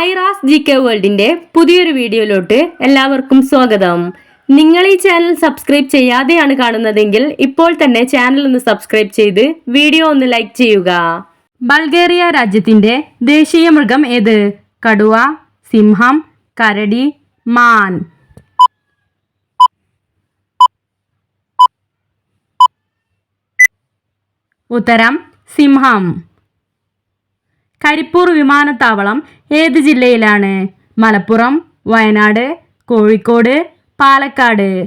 Aira's GK വേൾഡിന്റെ പുതിയൊരു വീഡിയോയിലോട്ട് എല്ലാവർക്കും സ്വാഗതം. നിങ്ങൾ ഈ ചാനൽ സബ്സ്ക്രൈബ് ചെയ്യാതെയാണ് കാണുന്നതെങ്കിൽ ഇപ്പോൾ തന്നെ ചാനൽ ഒന്ന് സബ്സ്ക്രൈബ് ചെയ്ത് വീഡിയോ ഒന്ന് ലൈക്ക് ചെയ്യുക. ബൾഗേറിയ രാജ്യത്തിന്റെ ദേശീയ മൃഗം ഏത്? കടുവ, സിംഹം, കരടി, മാൻ. ഉത്തരം സിംഹം. കരിപ്പൂർ വിമാനത്താവളം ഏത് ജില്ലയിലാണ്? മലപ്പുറം, വയനാട്, കോഴിക്കോട്, പാലക്കാട്.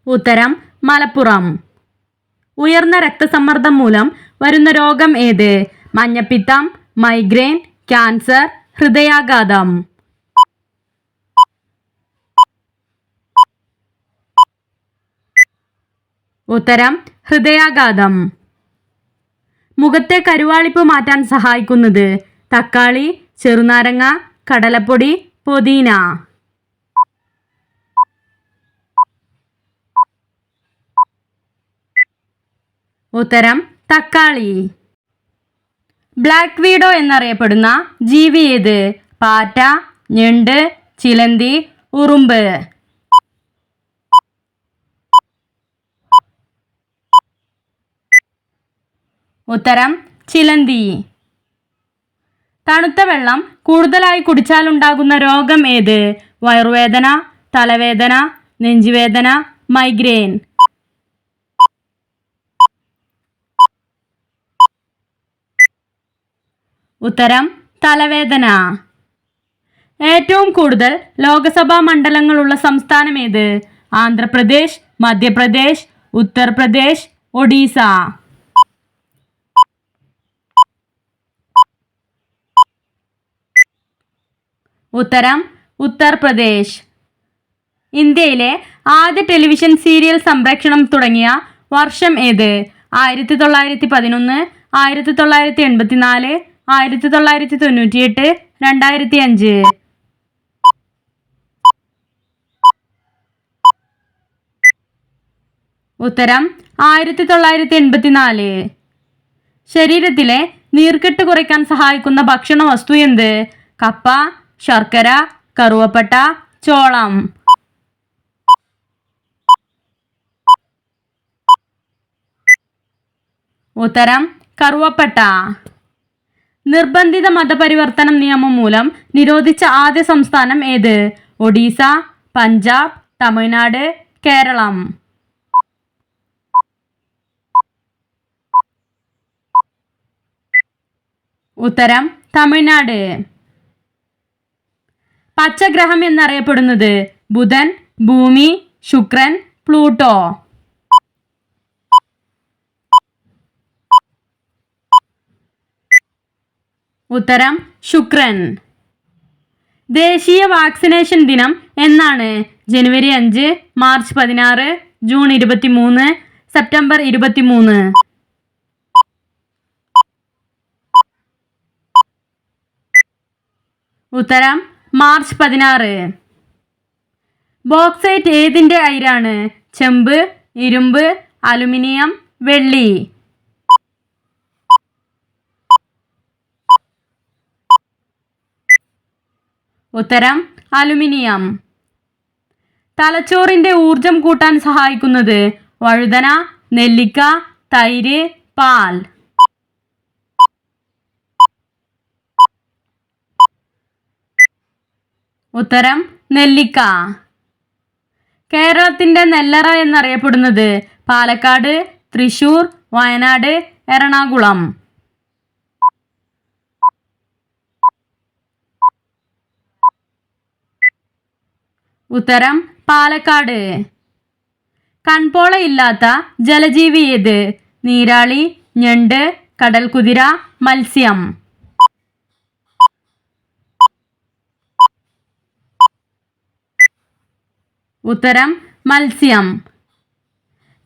ഉത്തരം മലപ്പുറം. ഉയർന്ന രക്തസമ്മർദ്ദം മൂലം വരുന്ന രോഗം ഏത്? മഞ്ഞപ്പിത്തം, മൈഗ്രെയിൻ, ക്യാൻസർ, ഹൃദയാഘാതം. ഉത്തരം ഹൃദയാഘാതം. മുഖത്തെ കരുവാളിപ്പ് മാറ്റാൻ സഹായിക്കുന്നത്? തക്കാളി, ചെറുനാരങ്ങ, കടലപ്പൊടി, പുതിന. ഉത്തരം തക്കാളി. ബ്ലാക്ക് വീഡോ എന്നറിയപ്പെടുന്ന ജീവി ഏത്? പാറ്റ, ഞണ്ട്, ചിലന്തി, ഉറുമ്പ്. ഉത്തരം ചിലന്തി. തണുത്ത വെള്ളം കൂടുതലായി കുടിച്ചാലുണ്ടാകുന്ന രോഗം ഏത്? വയറുവേദന, തലവേദന, നെഞ്ചുവേദന, മൈഗ്രെയിൻ. ഉത്തരം തലവേദന. ഏറ്റവും കൂടുതൽ ലോകസഭാ മണ്ഡലങ്ങളുള്ള സംസ്ഥാനം ഏത്? ആന്ധ്രാപ്രദേശ്, മധ്യപ്രദേശ്, ഉത്തർപ്രദേശ്, ഒഡീസ. ഉത്തരം ഉത്തർപ്രദേശ്. ഇന്ത്യയിലെ ആദ്യ ടെലിവിഷൻ സീരിയൽ സംപ്രേഷണം തുടങ്ങിയ വർഷം ഏത്? 1911, 1984, 1998, 2005. ഉത്തരം 1984. ശരീരത്തിലെ നീർക്കെട്ട് കുറയ്ക്കാൻ സഹായിക്കുന്ന ഭക്ഷണ വസ്തു എന്ത്? കപ്പ, ശർക്കര, കറുവപ്പട്ട, ചോളം. ഉത്തരം കറുവപ്പട്ട. നിർബന്ധിത മതപരിവർത്തനം നിയമം മൂലം നിരോധിച്ച ആദ്യ സംസ്ഥാനം ഏത്? ഒഡീസ, പഞ്ചാബ്, തമിഴ്നാട്, കേരളം. ഉത്തരം തമിഴ്നാട്. പച്ചഗ്രഹം എന്നറിയപ്പെടുന്നത്? ബുധൻ, ഭൂമി, ശുക്രൻ, പ്ലൂട്ടോ. ഉത്തരം ശുക്രൻ. ദേശീയ വാക്സിനേഷൻ ദിനം എന്നാണ്? ജനുവരി 5, മാർച്ച് 16, ജൂൺ 23, സെപ്റ്റംബർ 23. ഉത്തരം മാർച്ച് 16. ബോക്സൈറ്റ് ഏതിന്റെ അയിരാണ്? ചെമ്പ്, ഇരുമ്പ്, അലുമിനിയം, വെള്ളി. ഉത്തരം അലുമിനിയം. തലച്ചോറിന്റെ ഊർജം കൂട്ടാൻ സഹായിക്കുന്നത്? വഴുതന, നെല്ലിക്ക, തൈര്, പാൽ. ഉത്തരം നെല്ലിക്ക. കേരളത്തിന്റെ നെല്ലറ എന്നറിയപ്പെടുന്നത്? പാലക്കാട്, തൃശൂർ, വയനാട്, എറണാകുളം. ഉത്തരം പാലക്കാട്. കൺപോള ഇല്ലാത്ത ജലജീവി ഏത്? നീരാളി, ഞണ്ട്, കടൽക്കുതിര, മത്സ്യം. ഉത്തരം മത്സ്യം.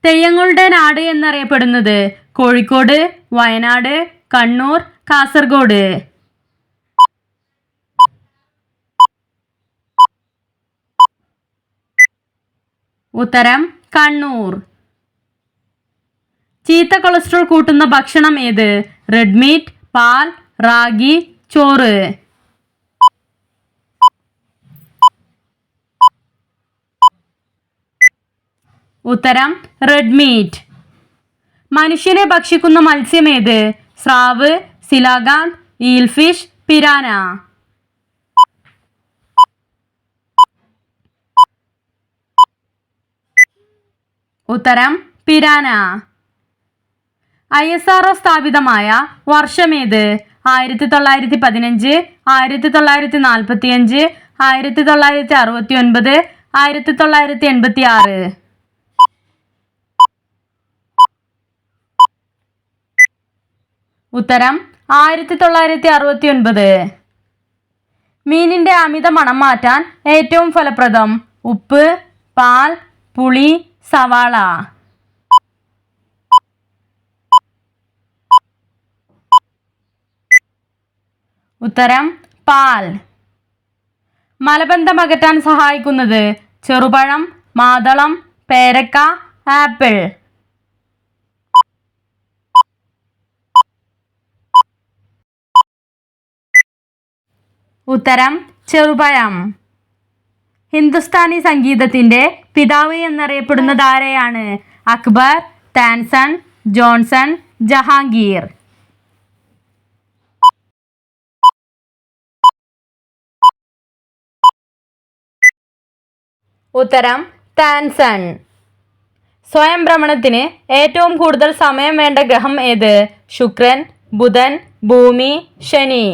തെയ്യങ്ങളുടെ നാട് എന്നറിയപ്പെടുന്നത്? കോഴിക്കോട്, വയനാട്, കണ്ണൂർ, കാസർഗോഡ്. ഉത്തരം കണ്ണൂർ. ചീത്ത കൊളസ്ട്രോൾ കൂട്ടുന്ന ഭക്ഷണം ഏത്? റെഡ് മീറ്റ്, പാൽ, റാഗി, ചോറ്. ഉത്തരം റെഡ് മീറ്റ്. മനുഷ്യനെ ഭക്ഷിക്കുന്ന മത്സ്യം ഏത്? സ്രാവ്, സിലാഗാൻ, ഈൽഫിഷ്, പിരാന. ഉത്തരം പിരാന. ISRO സ്ഥാപിതമായ വർഷമേത്? 1915, 1945, 1969, 1986. ഉത്തരം 1969. മീനിന്റെ അമിത മണം മാറ്റാൻ ഏറ്റവും ഫലപ്രദം? ഉപ്പ്, പാൽ, പുളി, സവാള. ഉത്തരം പാൽ. മലബന്ധം അകറ്റാൻ സഹായിക്കുന്നത്? ചെറുപഴം, മാതളം, പേരക്ക, ആപ്പിൾ. ഉത്തരം ചെറുപഴം. ഹിന്ദുസ്ഥാനി സംഗീതത്തിന്റെ പിതാവ് എന്നറിയപ്പെടുന്നത് ആരെയാണ്? അക്ബർ, താൻസൺ, ജോൺസൺ, ജഹാംഗീർ. ഉത്തരം താൻസൺ. സ്വയം ഭ്രമണത്തിന് ഏറ്റവും കൂടുതൽ സമയം വേണ്ട ഗ്രഹം ഏത്? ശുക്രൻ, ബുധൻ, ഭൂമി, ശനി.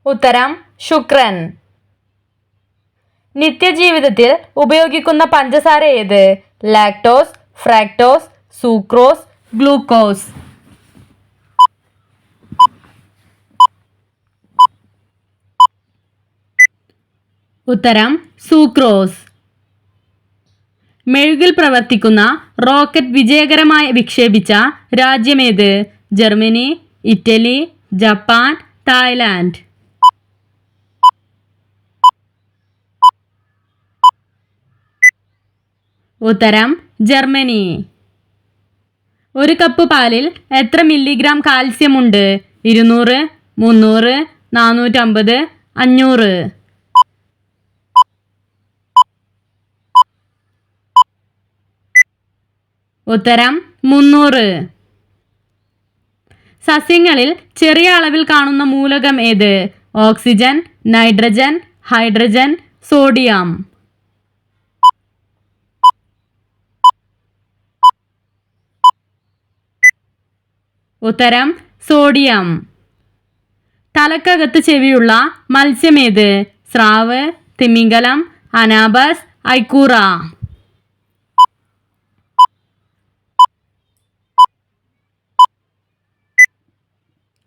ഉത്തരം ശുക്രൻ. നിത്യജീവിതത്തിൽ ഉപയോഗിക്കുന്ന പഞ്ചസാര ഏത്? Lactose, fructose, sucrose, glucose. ഉത്തരം സൂക്രോസ്. മെഴുകിൽ പ്രവർത്തിക്കുന്ന റോക്കറ്റ് വിജയകരമായി വിക്ഷേപിച്ച രാജ്യമേത്? Germany, Italy, Japan, Thailand. ഉത്തരം ജർമ്മനി. ഒരു കപ്പ് പാലിൽ എത്ര മില്ലിഗ്രാം കാൽസ്യം ഉണ്ട്? 200, 300, 450, 500. ഉത്തരം 300. സസ്യങ്ങളിൽ ചെറിയ അളവിൽ കാണുന്ന മൂലകം ഏത്? Oxygen, nitrogen, hydrogen, sodium. ഉത്തരം സോഡിയം. തലക്കകത്ത് ചെവിയുള്ള മത്സ്യമേത്? സ്രാവ്, തിമിംഗലം, അനാബസ്, ഐക്കൂറ.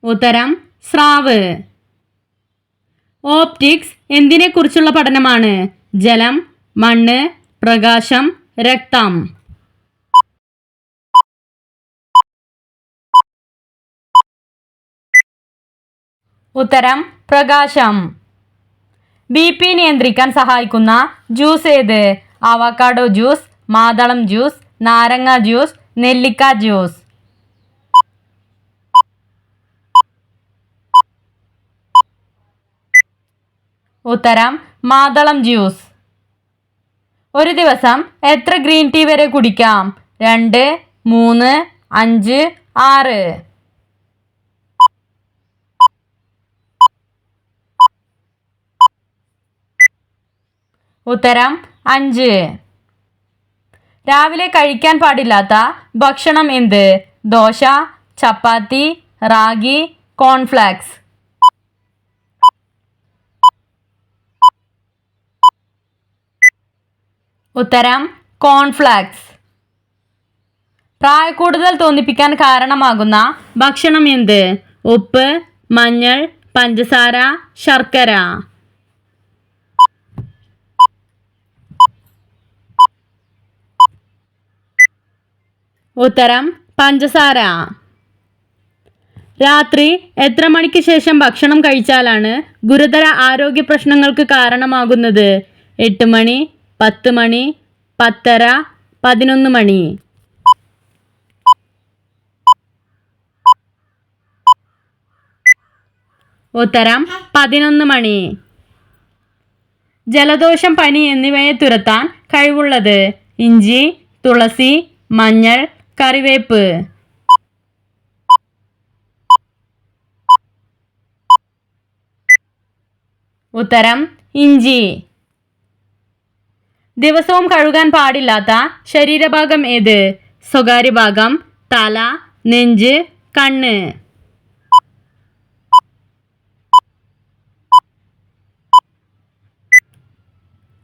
ഉത്തരം സ്രാവ്. ഓപ്റ്റിക്സ് എന്തിനെക്കുറിച്ചുള്ള പഠനമാണ്? ജലം, മണ്ണ്, പ്രകാശം, രക്തം. ഉത്തരം പ്രകാശം. BP നിയന്ത്രിക്കാൻ സഹായിക്കുന്ന ജ്യൂസ് ഏത്? അവക്കാഡോ ജ്യൂസ്, മാതളം ജ്യൂസ്, നാരങ്ങ ജ്യൂസ്, നെല്ലിക്ക ജ്യൂസ്. ഉത്തരം മാതളം ജ്യൂസ്. ഒരു ദിവസം എത്ര ഗ്രീൻ ടീ വരെ കുടിക്കാം? 2, 3, 5, 6. ഉത്തരം 5. രാവിലെ കഴിക്കാൻ പാടില്ലാത്ത ഭക്ഷണം എന്ത്? ദോശ, ചപ്പാത്തി, റാഗി, കോൺഫ്ലാക്സ്. ഉത്തരം കോൺഫ്ലാക്സ്. പ്രായക്കൂടുതൽ തോന്നിപ്പിക്കാൻ കാരണമാകുന്ന ഭക്ഷണം എന്ത്? ഉപ്പ്, മഞ്ഞൾ, പഞ്ചസാര, ശർക്കര. ഉത്തരം പഞ്ചസാര. രാത്രി എത്ര മണിക്ക് ശേഷം ഭക്ഷണം കഴിച്ചാലാണ് ഗുരുതര ആരോഗ്യ പ്രശ്നങ്ങൾക്ക് കാരണമാകുന്നത്? 8 മണി, 10 മണി, 10:30, 11 മണി. ഉത്തരം 11 മണി. ജലദോഷം, പനി എന്നിവയെ തുരത്താൻ കഴിവുള്ളത്? ഇഞ്ചി, തുളസി, മഞ്ഞൾ, കറിവേപ്പ്. ഉത്തരം ഇഞ്ചി. ദിവസവും കഴുകാൻ പാടില്ലാത്ത ശരീരഭാഗം ഏത്? സ്വകാര്യ ഭാഗം, തല, നെഞ്ച്, കണ്ണ്.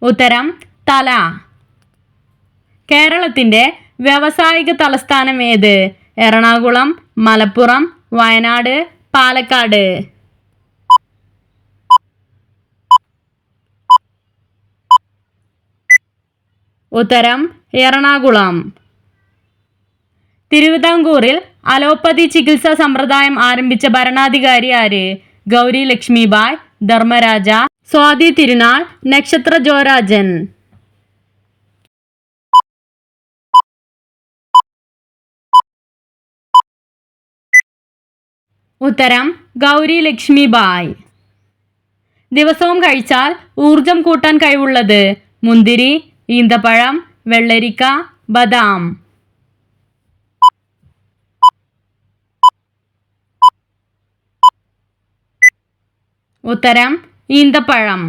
ഉത്തരം തല. കേരളത്തിന്റെ വ്യാവസായിക തലസ്ഥാനം ഏത്? എറണാകുളം, മലപ്പുറം, വയനാട്, പാലക്കാട്. ഉത്തരം എറണാകുളം. തിരുവിതാംകൂറിൽ അലോപ്പതി ചികിത്സാ സമ്പ്രദായം ആരംഭിച്ച ഭരണാധികാരി ആര്? ഗൗരി ലക്ഷ്മിബായ്, ധർമ്മരാജ, സ്വാതി തിരുനാൾ, നക്ഷത്ര ജോരാജൻ. ഉത്തരം ഗൗരി ലക്ഷ്മിബായ്. ദിവസവും കഴിച്ചാൽ ഊർജം കൂട്ടാൻ കഴിവുള്ളത്? മുന്തിരി, ഈന്തപ്പഴം, വെള്ളരിക്ക, ബദാം. ഉത്തരം ഈന്തപ്പഴം.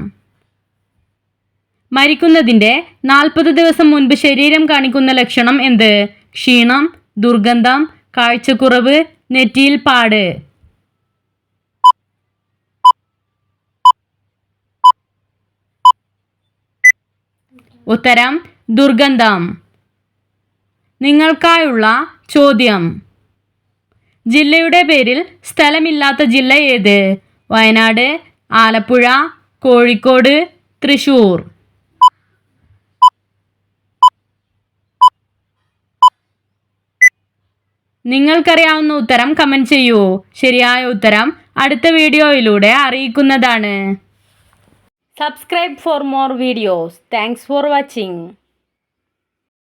മരിക്കുന്നതിന്റെ 40 ദിവസം മുൻപ് ശരീരം കാണിക്കുന്ന ലക്ഷണം എന്ത്? ക്ഷീണം, ദുർഗന്ധം, കാഴ്ചക്കുറവ്, നെറ്റിയിൽ പാട്. ഉത്തരം ദുർഗന്ധം. നിങ്ങൾക്കായുള്ള ചോദ്യം: ജില്ലയുടെ പേരിൽ സ്ഥലമില്ലാത്ത ജില്ല ഏത്? വയനാട്, ആലപ്പുഴ, കോഴിക്കോട്, തൃശൂർ. നിങ്ങൾക്കറിയാവുന്ന ഉത്തരം കമന്റ് ചെയ്യൂ. ശരിയായ ഉത്തരം അടുത്ത വീഡിയോയിലൂടെ അറിയിക്കുന്നതാണ്. Subscribe for more videos. Thanks for watching.